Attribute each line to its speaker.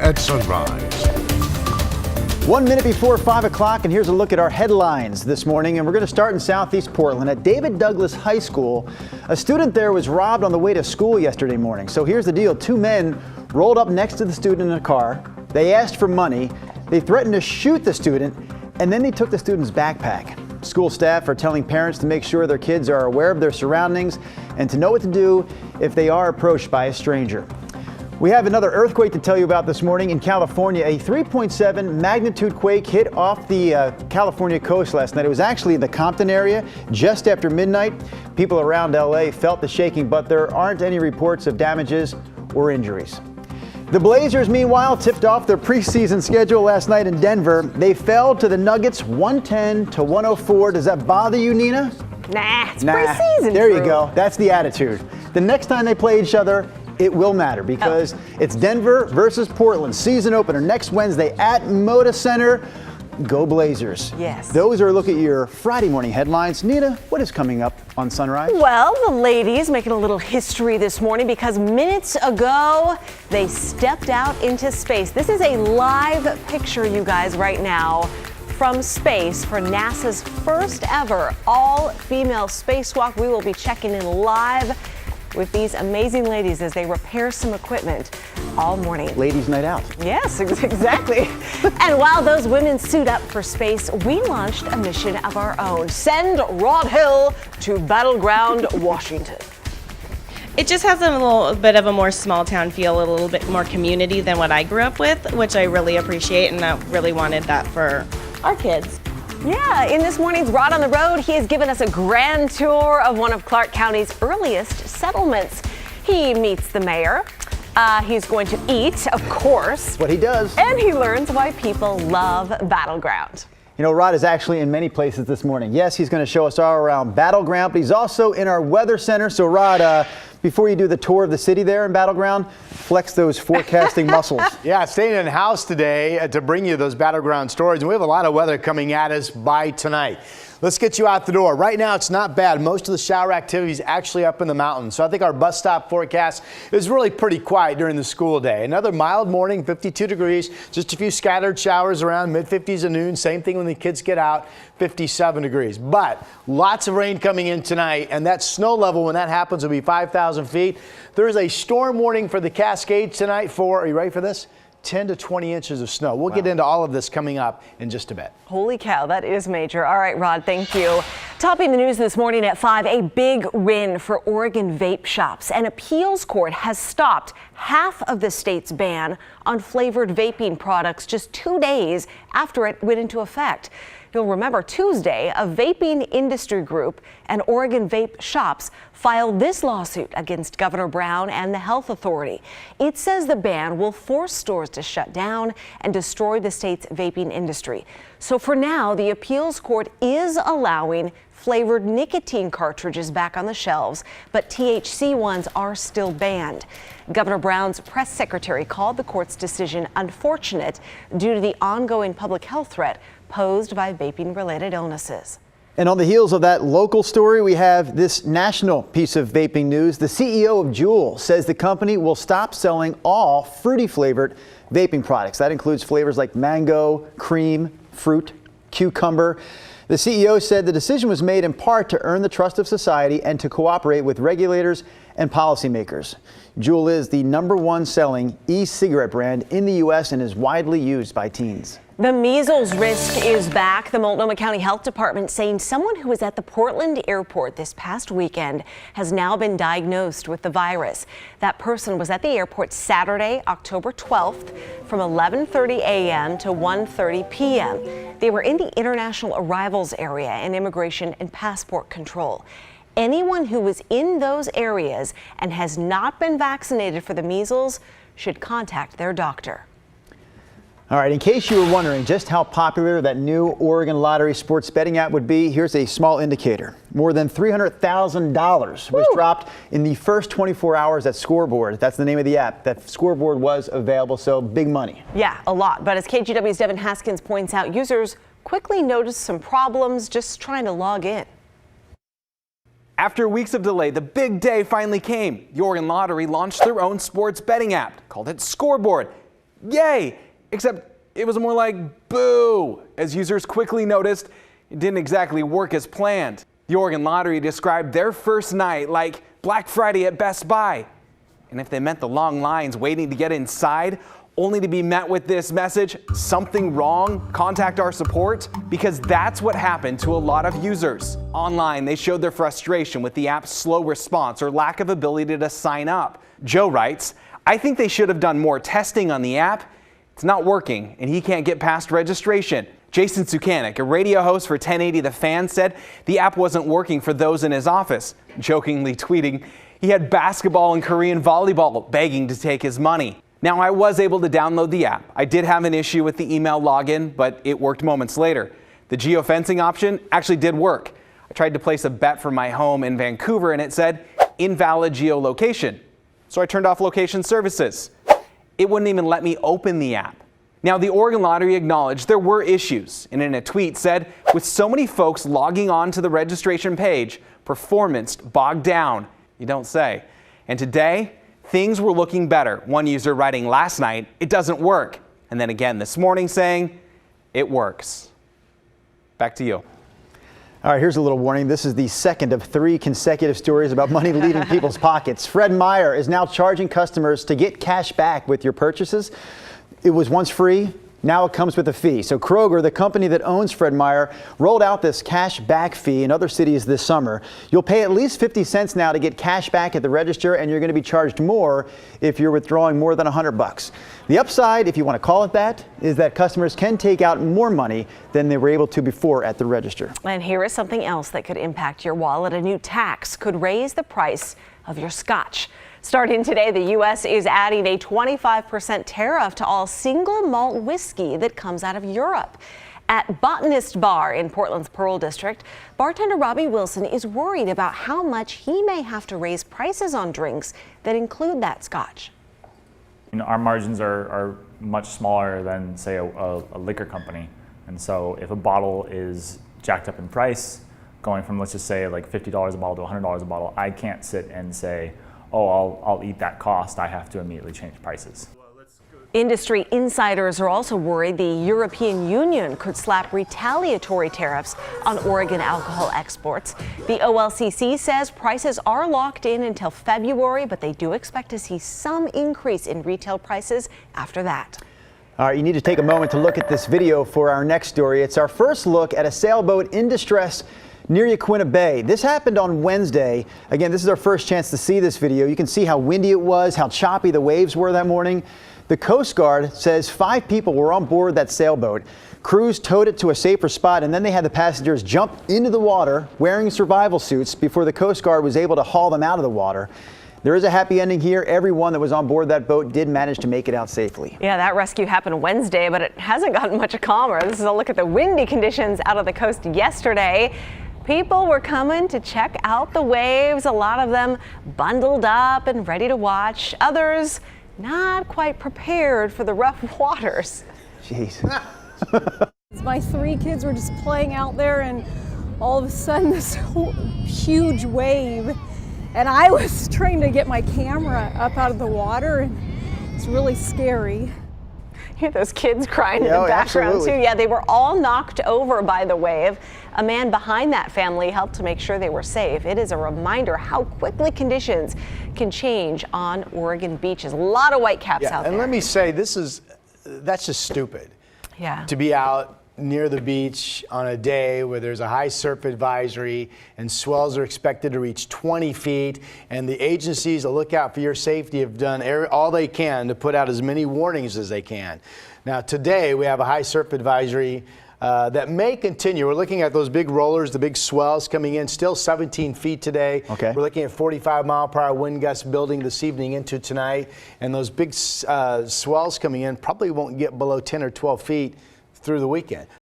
Speaker 1: at sunrise.
Speaker 2: 1 minute before 5 o'clock, and here's a look at our headlines this morning. And we're going to start in Southeast Portland at David Douglas High School. A student there was robbed on the way to school yesterday morning. So here's the deal. Two men rolled up next to the student in a car. They asked for money. They threatened to shoot the student, and then they took the student's backpack. School staff are telling parents to make sure their kids are aware of their surroundings and to know what to do if they are approached by a stranger. We have another earthquake to tell you about this morning in California. A 3.7 magnitude quake hit off the California coast last night. It was actually in the Compton area just after midnight. People around LA felt the shaking, but there aren't any reports of damages or injuries. The Blazers, meanwhile, tipped off their preseason schedule last night in Denver. They fell to the Nuggets 110-104. Does that bother you, Nina?
Speaker 3: Nah, it's preseason.
Speaker 2: There you go. That's the attitude. The next time they play each other, it will matter because it's Denver versus Portland. Season opener next Wednesday at Moda Center. Go Blazers.
Speaker 3: Yes.
Speaker 2: Those are a look at your Friday morning headlines. Nina, what is coming up on Sunrise?
Speaker 3: Well, the ladies making a little history this morning because minutes ago, they stepped out into space. This is a live picture, you guys, right now from space for NASA's first ever all-female spacewalk. We will be checking in live with these amazing ladies as they repair some equipment all morning.
Speaker 2: Ladies' night out.
Speaker 3: Yes, exactly. And while those women suit up for space, we launched a mission of our own. Send Rod Hill to Battleground, Washington.
Speaker 4: It just has a little bit of a more small town feel, a little bit more community than what I grew up with, which I really appreciate, and I really wanted that for our kids.
Speaker 3: Yeah, in this morning's Rod on the Road, he has given us a grand tour of one of Clark County's earliest settlements. He meets the mayor. He's going to eat, of course.
Speaker 2: What he does.
Speaker 3: And he learns why people love Battleground.
Speaker 2: You know, Rod is actually in many places this morning. Yes, he's going to show us all around Battleground, but he's also in our weather center. So, Rod, before you do the tour of the city there in Battleground, flex those forecasting muscles.
Speaker 5: Yeah, staying in the house today to bring you those Battleground stories. And we have a lot of weather coming at us by tonight. Let's get you out the door. Right now, it's not bad. Most of the shower activity is actually up in the mountains. So I think our bus stop forecast is really pretty quiet during the school day. Another mild morning, 52 degrees, just a few scattered showers around mid-50s at noon. Same thing when the kids get out, 57 degrees. But lots of rain coming in tonight, and that snow level when that happens will be 5,000 feet. There is a storm warning for the Cascades tonight for, are you ready for this? 10 to 20 inches of snow. We'll get into all of this coming up in just a bit.
Speaker 3: Holy cow, that is major. All right, Rod, thank you. Topping the news this morning at 5, a big win for Oregon vape shops. An appeals court has stopped half of the state's ban on flavored vaping products just 2 days after it went into effect. You'll remember Tuesday, a vaping industry group and Oregon vape shops filed this lawsuit against Governor Brown and the health authority. It says the ban will force stores to shut down and destroy the state's vaping industry. So for now, the appeals court is allowing flavored nicotine cartridges back on the shelves, but THC ones are still banned. Governor Brown's press secretary called the court's decision unfortunate due to the ongoing public health threat posed by vaping-related illnesses.
Speaker 2: And on the heels of that local story, we have this national piece of vaping news. The CEO of Juul says the company will stop selling all fruity-flavored vaping products. That includes flavors like mango, cream, fruit, cucumber. The CEO said the decision was made in part to earn the trust of society and to cooperate with regulators and policymakers. Juul is the #1 selling e-cigarette brand in the U.S. and is widely used by teens.
Speaker 3: The measles risk is back. The Multnomah County Health Department saying someone who was at the Portland airport this past weekend has now been diagnosed with the virus. That person was at the airport Saturday, October 12th from 11:30 a.m. to 1:30 p.m. They were in the international arrivals area and immigration and passport control. Anyone who was in those areas and has not been vaccinated for the measles should contact their doctor.
Speaker 2: All right, in case you were wondering just how popular that new Oregon Lottery sports betting app would be, here's a small indicator. More than $300,000 was dropped in the first 24 hours at Scoreboard. That's the name of the app. That Scoreboard was available, so big money.
Speaker 3: Yeah, a lot. But as KGW's Devin Haskins points out, users quickly noticed some problems just trying to log in.
Speaker 6: After weeks of delay, the big day finally came. The Oregon Lottery launched their own sports betting app, called it Scoreboard. Yay! Except it was more like boo, as users quickly noticed it didn't exactly work as planned. The Oregon Lottery described their first night like Black Friday at Best Buy. And if they meant the long lines waiting to get inside, only to be met with this message, something wrong, contact our support, because that's what happened to a lot of users. Online, they showed their frustration with the app's slow response or lack of ability to sign up. Joe writes, I think they should have done more testing on the app. It's not working, and he can't get past registration. Jason Sukanik, a radio host for 1080 The Fan, said the app wasn't working for those in his office, jokingly tweeting he had basketball and Korean volleyball begging to take his money. Now, I was able to download the app. I did have an issue with the email login, but it worked moments later. The geofencing option actually did work. I tried to place a bet for my home in Vancouver, and it said invalid geolocation. So I turned off location services. It wouldn't even let me open the app. Now, the Oregon Lottery acknowledged there were issues, and in a tweet said, with so many folks logging on to the registration page, performance bogged down. You don't say. And today, things were looking better. One user writing last night, it doesn't work. And then again this morning saying, it works. Back to you.
Speaker 2: All right, here's a little warning. This is the second of 3 consecutive stories about money leaving people's pockets. Fred Meyer is now charging customers to get cash back with your purchases. It was once free. Now it comes with a fee. So Kroger, the company that owns Fred Meyer, rolled out this cash back fee in other cities this summer. You'll pay at least 50 cents now to get cash back at the register, and you're going to be charged more if you're withdrawing more than $100. The upside, if you want to call it that, is that customers can take out more money than they were able to before at the register.
Speaker 3: And here is something else that could impact your wallet. A new tax could raise the price of your scotch. Starting today, the U.S. is adding a 25% tariff to all single malt whiskey that comes out of Europe. At Botanist Bar in Portland's Pearl District, bartender Robbie Wilson is worried about how much he may have to raise prices on drinks that include that scotch.
Speaker 1: Our margins are much smaller than, say, a liquor company. And so if a bottle is jacked up in price, going from, let's just say, like $50 a bottle to $100 a bottle, I can't sit and say, oh, I'll eat that cost. I have to immediately change prices.
Speaker 3: Industry insiders are also worried the European Union could slap retaliatory tariffs on Oregon alcohol exports. The OLCC says prices are locked in until February, but they do expect to see some increase in retail prices after that.
Speaker 2: All right, you need to take a moment to look at this video for our next story. It's our first look at a sailboat in distress near Yaquina Bay. This happened on Wednesday. Again, this is our first chance to see this video. You can see how windy it was, how choppy the waves were that morning. The Coast Guard says 5 people were on board that sailboat. Crews towed it to a safer spot, and then they had the passengers jump into the water wearing survival suits before the Coast Guard was able to haul them out of the water. There is a happy ending here. Everyone that was on board that boat did manage to make it out safely.
Speaker 3: Yeah, that rescue happened Wednesday, but it hasn't gotten much calmer. This is a look at the windy conditions out of the coast yesterday. People were coming to check out the waves, a lot of them bundled up and ready to watch. Others not quite prepared for the rough waters.
Speaker 2: Jeez.
Speaker 7: My 3 kids were just playing out there, and all of a sudden this huge wave, and I was trying to get my camera up out of the water, and it's really scary.
Speaker 3: Hear those kids crying in the background
Speaker 2: absolutely.
Speaker 3: too. Yeah, they were all knocked over by the wave. A man behind that family helped to make sure they were safe. It is a reminder how quickly conditions can change on Oregon beaches. A lot of whitecaps out there.
Speaker 5: And let me say, that's just stupid.
Speaker 3: Yeah.
Speaker 5: To be out near the beach on a day where there's a high surf advisory and swells are expected to reach 20 feet, and the agencies that look out for your safety have done all they can to put out as many warnings as they can. Now today we have a high surf advisory that may continue. We're looking at those big rollers, the big swells coming in, still 17 feet today.
Speaker 2: Okay.
Speaker 5: We're looking at 45-mile-per-hour wind gusts building this evening into tonight, and those big swells coming in probably won't get below 10 or 12 feet through the weekend.